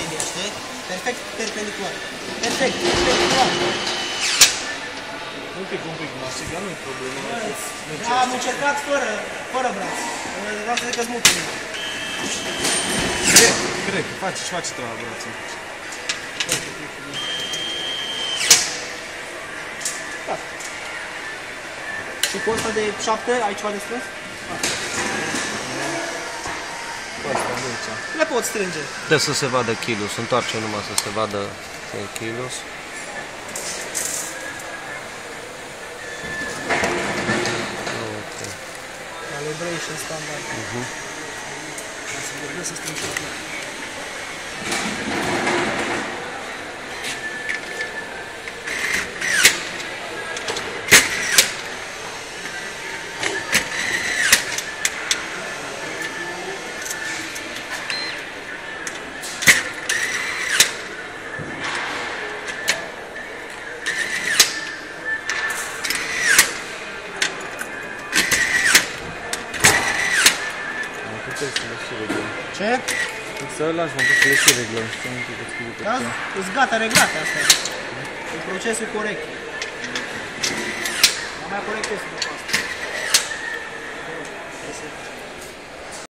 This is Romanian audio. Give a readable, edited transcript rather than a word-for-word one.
media, știi? Perfect perpendicular. Perfect perpendicular. Un pic, masiga, nu-i problemă. Da, am încercat fără braț. Vreau să zic că-s mult. Cred că face treaba brațul. Da. Și cu ăsta de 7 ai ceva de strâns? Le pot strânge. Dă să se vadă kilus, întoarce numai să se vadă că e kilus. Calibration standard. Să vorbesc să strâng și acum. Ce? Să lași, mă, să le și reglăm. Da? Îți gata reglate astea. E procesul corect. Dar mai corect este după asta.